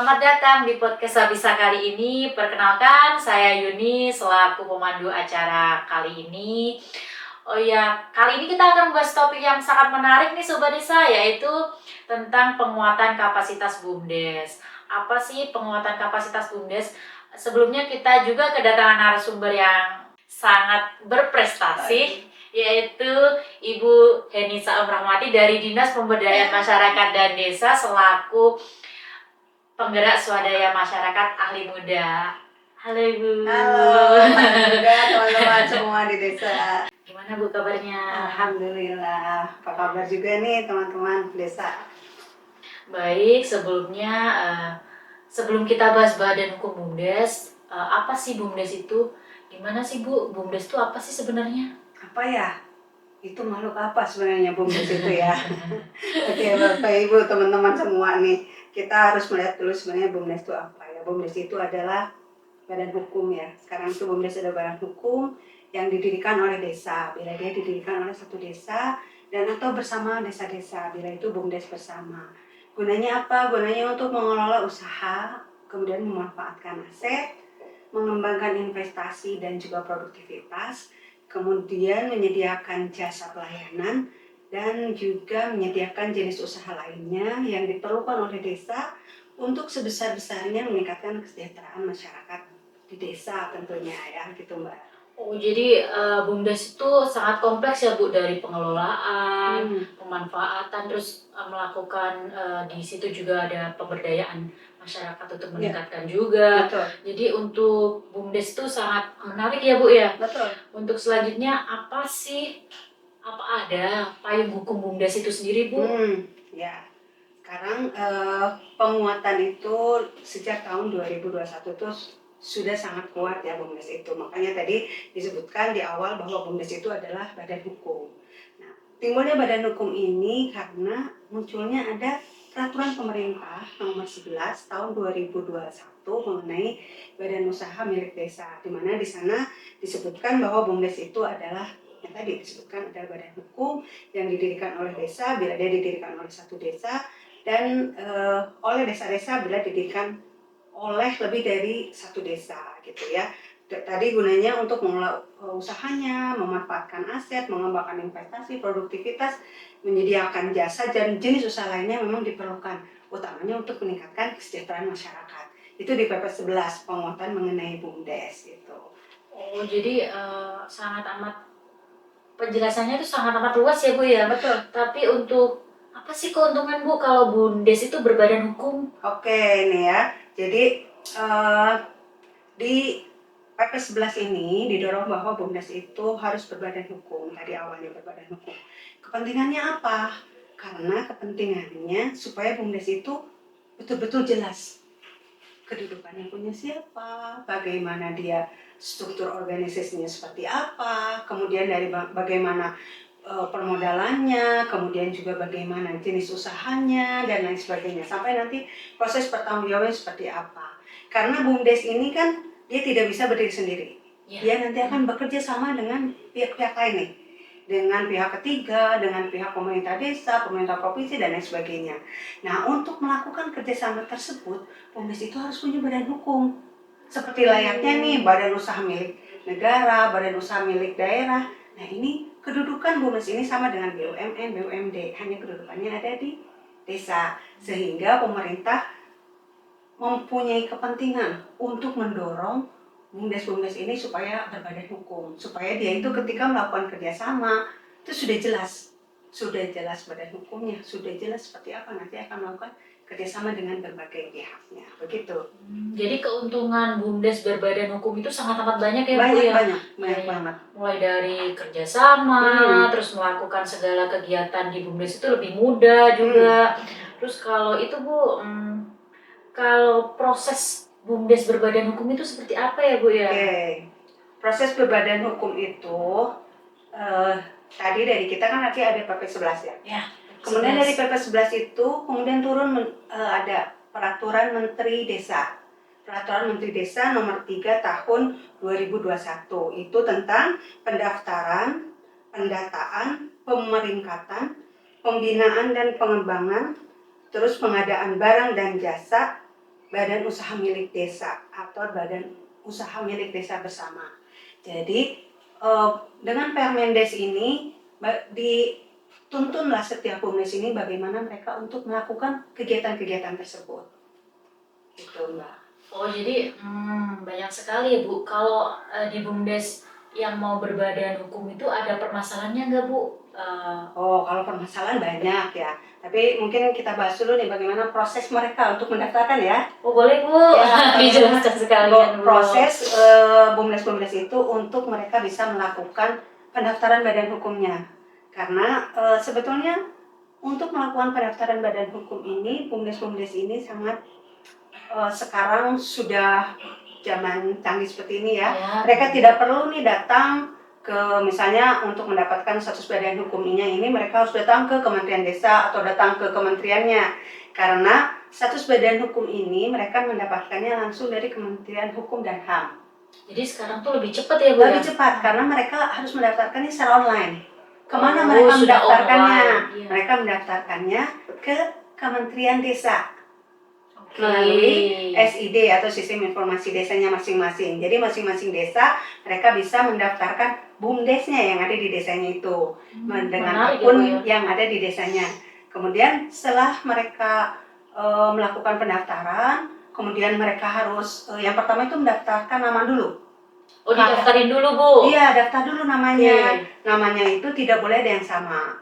Selamat datang di podcast Sabisa kali ini. Perkenalkan, saya Yuni selaku pemandu acara kali ini. Oh ya, kali ini kita akan membahas topik yang sangat menarik nih Sobat Desa, yaitu tentang penguatan kapasitas BUMDes. Apa sih penguatan kapasitas BUMDes? Sebelumnya kita juga kedatangan narasumber yang sangat berprestasi, yaitu Ibu Henisa Rahmati dari Dinas Pemberdayaan Masyarakat dan Desa selaku penggerak swadaya masyarakat ahli muda. Halo Ibu. Halo, juga teman-teman semua di desa. Gimana Bu kabarnya? Alhamdulillah. Apa kabar juga nih teman-teman desa? Baik, sebelum kita bahas Badan Hukum BUMDes, apa sih BUMDes itu? Gimana sih Bu, BUMDes itu apa sih sebenarnya? Apa ya? Itu makhluk apa sebenarnya BUMDes itu ya? Oke, Bapak Ibu, teman-teman semua nih, kita harus melihat dulu sebenarnya BUMDes itu apa ya? BUMDes itu adalah badan hukum ya. Sekarang itu BUMDes ada badan hukum yang didirikan oleh desa. Bila dia didirikan oleh satu desa dan atau bersama desa-desa, bila itu BUMDes bersama. Gunanya apa? Gunanya untuk mengelola usaha, kemudian memanfaatkan aset, mengembangkan investasi dan juga produktivitas, kemudian menyediakan jasa pelayanan, dan juga menyediakan jenis usaha lainnya yang diperlukan oleh desa untuk sebesar-besarnya meningkatkan kesejahteraan masyarakat di desa tentunya ya gitu Mbak. Oh, jadi BUMDes itu sangat kompleks ya Bu, dari pengelolaan, pemanfaatan, terus melakukan di situ juga ada pemberdayaan masyarakat untuk meningkatkan juga. Betul. Jadi untuk BUMDes itu sangat menarik ya Bu ya. Betul. Untuk selanjutnya apa ada payung hukum BUMDes itu sendiri Bu? Ya. Sekarang penguatan itu sejak tahun 2021 itu sudah sangat kuat ya BUMDes itu. Makanya tadi disebutkan di awal bahwa BUMDes itu adalah badan hukum. Nah, timbulnya badan hukum ini karena munculnya ada peraturan pemerintah nomor 11 tahun 2021 mengenai badan usaha milik desa, di mana di sana disebutkan bahwa BUMDes itu adalah yang tadi disebutkan adalah badan hukum yang didirikan oleh desa bila dia didirikan oleh satu desa dan oleh desa-desa bila didirikan oleh lebih dari satu desa gitu ya. Tadi gunanya untuk mengelola usahanya, memanfaatkan aset, mengembangkan investasi, produktivitas, menyediakan jasa dan jenis usaha lainnya memang diperlukan, utamanya untuk meningkatkan kesejahteraan masyarakat. Itu di PP 11 penguatan mengenai BUMDes gitu. Oh, jadi sangat amat penjelasannya itu sangat amat luas ya Bu ya. Betul. Tapi untuk apa sih keuntungan Bu kalau BUMDes itu berbadan hukum? Oke nih ya. Jadi di PP 11 ini didorong bahwa BUMDes itu harus berbadan hukum. Tadi awalnya berbadan hukum. Kepentingannya apa? Karena kepentingannya supaya BUMDes itu betul-betul jelas kedudukannya punya siapa, bagaimana dia struktur organisasinya seperti apa, kemudian dari bagaimana permodalannya, kemudian juga bagaimana jenis usahanya dan lain sebagainya, sampai nanti proses pertanggungjawabannya seperti apa. Karena BUMDes ini kan dia tidak bisa berdiri sendiri, dia nanti akan bekerja sama dengan pihak-pihak lain nih, dengan pihak ketiga, dengan pihak pemerintah desa, pemerintah provinsi dan lain sebagainya. Nah, untuk melakukan kerjasama tersebut, BUMDes itu harus punya badan hukum. Seperti layaknya nih badan usaha milik negara, badan usaha milik daerah. Nah, ini kedudukan BUMDes ini sama dengan BUMN, BUMD, hanya kedudukannya ada di desa. Sehingga pemerintah mempunyai kepentingan untuk mendorong BUMDes ini supaya berbadan hukum, supaya dia itu ketika melakukan kerjasama itu sudah jelas badan hukumnya, sudah jelas seperti apa nanti akan melakukan kerjasama dengan berbagai pihaknya, begitu. Jadi keuntungan BUMDes berbadan hukum itu sangat amat banyak ya Bu ya? Banyak banget. Mulai dari kerjasama, terus melakukan segala kegiatan di BUMDes itu lebih mudah juga. Terus kalau itu Bu, kalau proses BUMDes berbadan hukum itu seperti apa ya Bu ya? Oke. Proses berbadan hukum itu tadi dari kita kan nanti ada PP 11 ya. Ya. Kemudian dari PP 11 itu kemudian turun ada Peraturan Menteri Desa. Peraturan Menteri Desa nomor 3 tahun 2021 itu tentang pendaftaran, pendataan, pemeringkatan, pembinaan dan pengembangan, terus pengadaan barang dan jasa, badan usaha milik desa atau badan usaha milik desa bersama. Jadi dengan Permendes ini dituntunlah setiap BUMDes ini bagaimana mereka untuk melakukan kegiatan-kegiatan tersebut. Gitu, Mbak. Oh jadi banyak sekali ya Bu. Kalau di BUMDes yang mau berbadan hukum itu ada permasalahannya nggak Bu? Oh, kalau permasalahan banyak ya. Tapi mungkin kita bahas dulu nih bagaimana proses mereka untuk mendaftarkan ya. Oh boleh Bu, Ya, dijelaskan sekalian Bu. proses BUMDes itu untuk mereka bisa melakukan pendaftaran badan hukumnya. Karena sebetulnya untuk melakukan pendaftaran badan hukum ini, BUMDes ini sangat sekarang sudah zaman canggih seperti ini ya. Mereka tidak perlu nih datang ke misalnya untuk mendapatkan status badan hukumnya ini mereka harus datang ke Kementerian Desa atau datang ke kementeriannya. Karena status badan hukum ini mereka mendapatkannya langsung dari Kementerian Hukum dan HAM. Jadi sekarang tuh lebih cepat ya Bu? Lebih cepat karena mereka harus mendaftarkannya secara online. Kemana mereka mendaftarkannya? Iya. Mereka mendaftarkannya ke Kementerian Desa melalui SID atau Sistem Informasi Desanya masing-masing. Jadi masing-masing desa mereka bisa mendaftarkan BUMDesnya yang ada di desanya itu dengan akun yang ada di desanya. Kemudian setelah mereka melakukan pendaftaran, kemudian mereka harus yang pertama itu mendaftarkan nama dulu. Oh didaftarin dulu Bu? Iya, daftar dulu namanya. Namanya itu tidak boleh ada yang sama.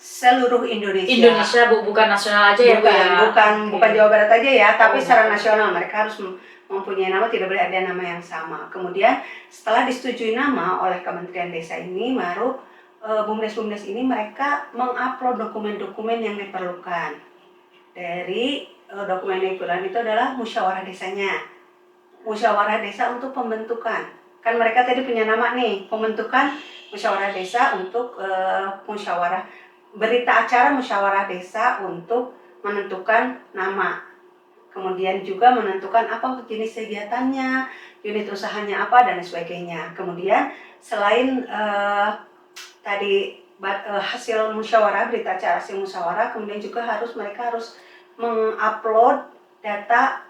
Seluruh Indonesia Bu, bukan nasional aja ya Bu ya? Bukan Jawa Barat aja ya, tapi secara nasional mereka harus mempunyai nama, tidak boleh ada nama yang sama. Kemudian setelah disetujui nama oleh Kementerian Desa ini, baru BUMDes ini mereka mengupload dokumen-dokumen yang diperlukan. Dari dokumen yang diperlukan itu adalah musyawarah desanya. Musyawarah desa untuk pembentukan. Kan mereka tadi punya nama nih, pembentukan musyawarah desa untuk musyawarah berita acara musyawarah desa untuk menentukan nama. Kemudian juga menentukan apa jenis kegiatannya, unit usahanya apa dan sebagainya. Kemudian selain tadi hasil musyawarah, berita acara hasil musyawarah, kemudian juga mereka harus mengupload data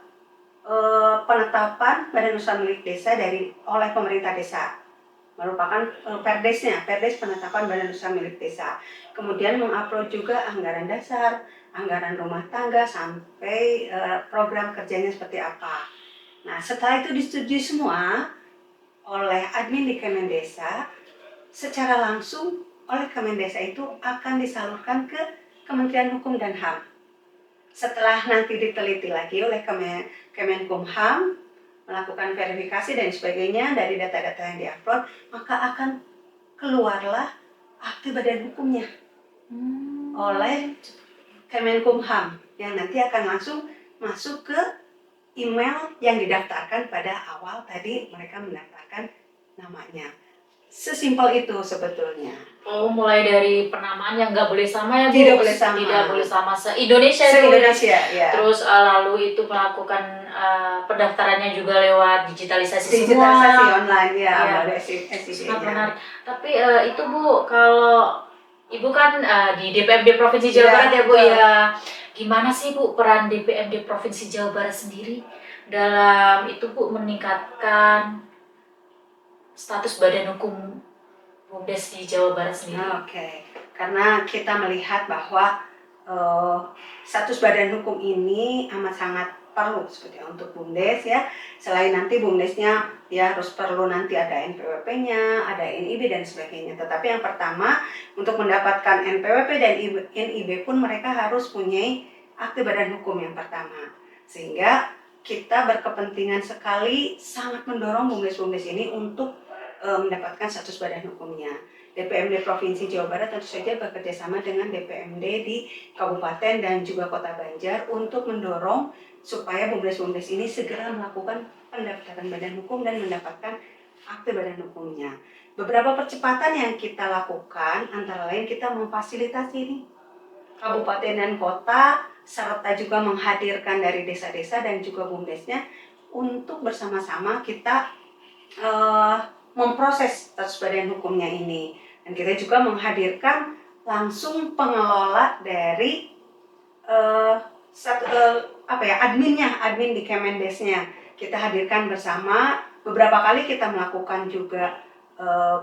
penetapan badan usaha milik desa oleh pemerintah desa. Merupakan Perdes penetapan badan usaha milik desa. Kemudian mengupload juga anggaran dasar, anggaran rumah tangga sampai program kerjanya seperti apa. Nah, setelah itu disetujui semua oleh admin di Kemendesa, secara langsung oleh Kemendesa itu akan disalurkan ke Kementerian Hukum dan HAM. Setelah nanti diteliti lagi oleh Kemenkumham, melakukan verifikasi dan sebagainya dari data-data yang diupload, maka akan keluarlah akte badan hukumnya oleh Kemenkumham yang nanti akan langsung masuk ke email yang didaftarkan pada awal tadi mereka mendaftarkan namanya. Sesimpel itu sebetulnya. Oh, mulai dari penamaan yang nggak boleh sama ya Bu? Tidak boleh sama. Tidak boleh sama se-Indonesia. Se-Indonesia, ya. Terus lalu itu melakukan pendaftarannya juga lewat digitalisasi semua. Online ya, melalui SID. Sangat menarik. Tapi itu Bu, kalau Ibu kan di DPMD Provinsi Jawa Barat ya Bu ya. Gimana sih Bu peran DPMD Provinsi Jawa Barat sendiri dalam itu Bu meningkatkan status badan hukum BUMDes di Jawa Barat sendiri? Oke. Karena kita melihat bahwa status badan hukum ini amat sangat perlu sebetulnya untuk BUMDes ya. Selain nanti BUMDesnya ya harus perlu nanti ada NPWP-nya, ada NIB dan sebagainya. Tetapi yang pertama untuk mendapatkan NPWP dan NIB pun mereka harus punya akte badan hukum yang pertama. Sehingga kita berkepentingan sekali sangat mendorong BUMDes ini untuk mendapatkan status badan hukumnya. DPMD Provinsi Jawa Barat tentu saja bekerja sama dengan DPMD di Kabupaten dan juga Kota Banjar untuk mendorong supaya BUMDes ini segera melakukan pendaftaran badan hukum dan mendapatkan akte badan hukumnya. Beberapa percepatan yang kita lakukan antara lain kita memfasilitasi ini kabupaten dan kota serta juga menghadirkan dari desa-desa dan juga BUMDesnya untuk bersama-sama kita memproses status badan hukumnya ini. Dan kita juga menghadirkan langsung pengelola dari admin di Kemendesnya kita hadirkan bersama. Beberapa kali kita melakukan juga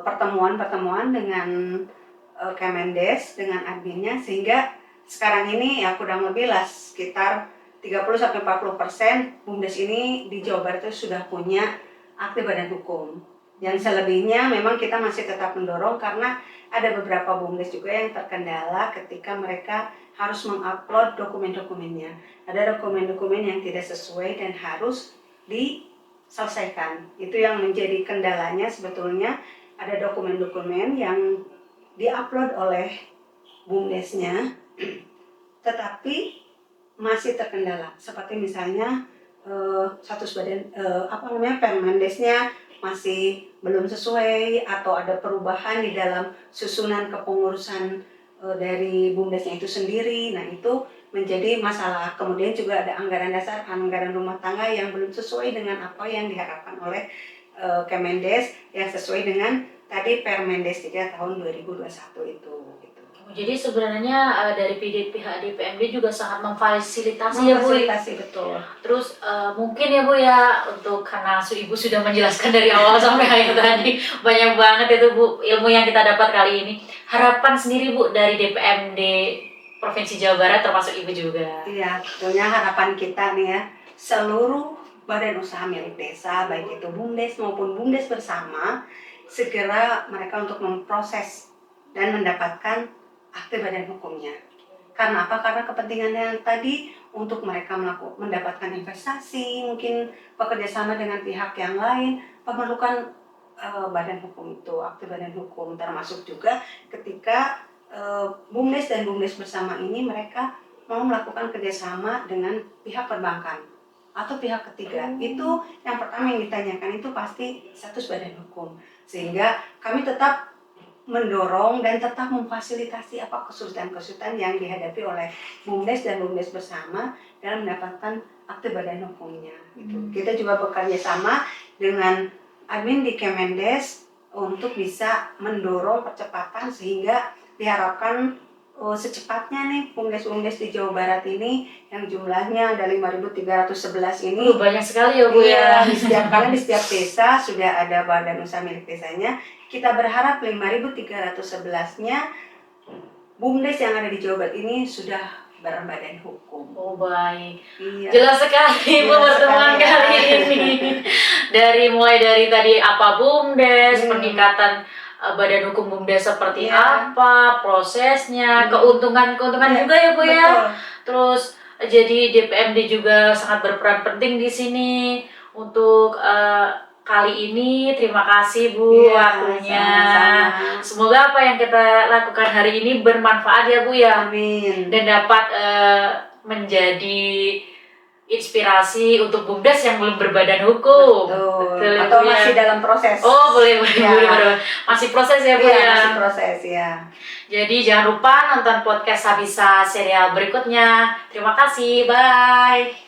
pertemuan dengan Kemendes, dengan adminnya, sehingga sekarang ini ya kurang lebih lah sekitar 30-40% BUMDes ini di Jawa Barat itu sudah punya akte badan hukum. Yang selebihnya memang kita masih tetap mendorong karena ada beberapa BUMDes juga yang terkendala ketika mereka harus mengupload dokumen-dokumennya. Ada dokumen-dokumen yang tidak sesuai dan harus diselesaikan. Itu yang menjadi kendalanya sebetulnya, ada dokumen-dokumen yang diupload oleh BUMDesnya tetapi masih terkendala. Seperti misalnya status badan Permendesnya masih belum sesuai atau ada perubahan di dalam susunan kepengurusan dari BUMDesnya itu sendiri. Nah, itu menjadi masalah. Kemudian juga ada anggaran dasar, anggaran rumah tangga yang belum sesuai dengan apa yang diharapkan oleh Kemendes, yang sesuai dengan tadi Permendes 3 tahun 2021 itu. Gitu. Jadi sebenarnya dari pihak DPMD juga sangat memfasilitasi ya Bu. Memfasilitasi, betul. Terus mungkin ya Bu ya, untuk karena Ibu sudah menjelaskan dari awal sampai akhir tadi, banyak banget itu Bu ilmu yang kita dapat kali ini. Harapan sendiri Bu dari DPMD Provinsi Jawa Barat termasuk Ibu juga. Iya, tentunya harapan kita nih ya, seluruh badan usaha milik desa, baik itu BUMDes maupun BUMDes bersama, segera mereka untuk memproses dan mendapatkan akte badan hukumnya. Karena apa? Karena kepentingannya yang tadi untuk mereka mendapatkan investasi, mungkin bekerja sama dengan pihak yang lain, memerlukan badan hukum itu, akte badan hukum, termasuk juga ketika BUMDes dan BUMDes bersama ini mereka mau melakukan kerjasama dengan pihak perbankan atau pihak ketiga. Itu yang pertama yang ditanyakan, itu pasti status badan hukum, sehingga kami tetap mendorong dan tetap memfasilitasi apa kesulitan-kesulitan yang dihadapi oleh BUMDes dan BUMDes bersama dalam mendapatkan akte badan hukumnya. Gitu. Kita juga bekerja sama dengan admin di Kemendes untuk bisa mendorong percepatan sehingga diharapkan secepatnya nih BUMDes di Jawa Barat ini yang jumlahnya ada 5.311 ini. Banyak sekali ya Bu ya. Karena di setiap desa sudah ada badan usaha milik desanya. Kita berharap 5.311-nya BUMDes yang ada di Jawa Barat ini sudah berbadan hukum. Oh baik. Iya. Jelas sekali Bu pertemuan kali ini. Mulai dari tadi apa BUMDes, peningkatan badan hukum BUMDes seperti apa, prosesnya, keuntungan juga ya Bu ya. Terus jadi DPMD juga sangat berperan penting di sini untuk kali ini. Terima kasih Bu waktunya. Sama-sama. Semoga apa yang kita lakukan hari ini bermanfaat ya Bu ya. Amin. Dan dapat menjadi inspirasi untuk BUMDes yang belum berbadan hukum. Betul. Atau masih dalam proses. Oh boleh. Masih proses ya Bu ya. Masih proses ya. Jadi jangan lupa nonton podcast Sabisa serial berikutnya. Terima kasih, bye.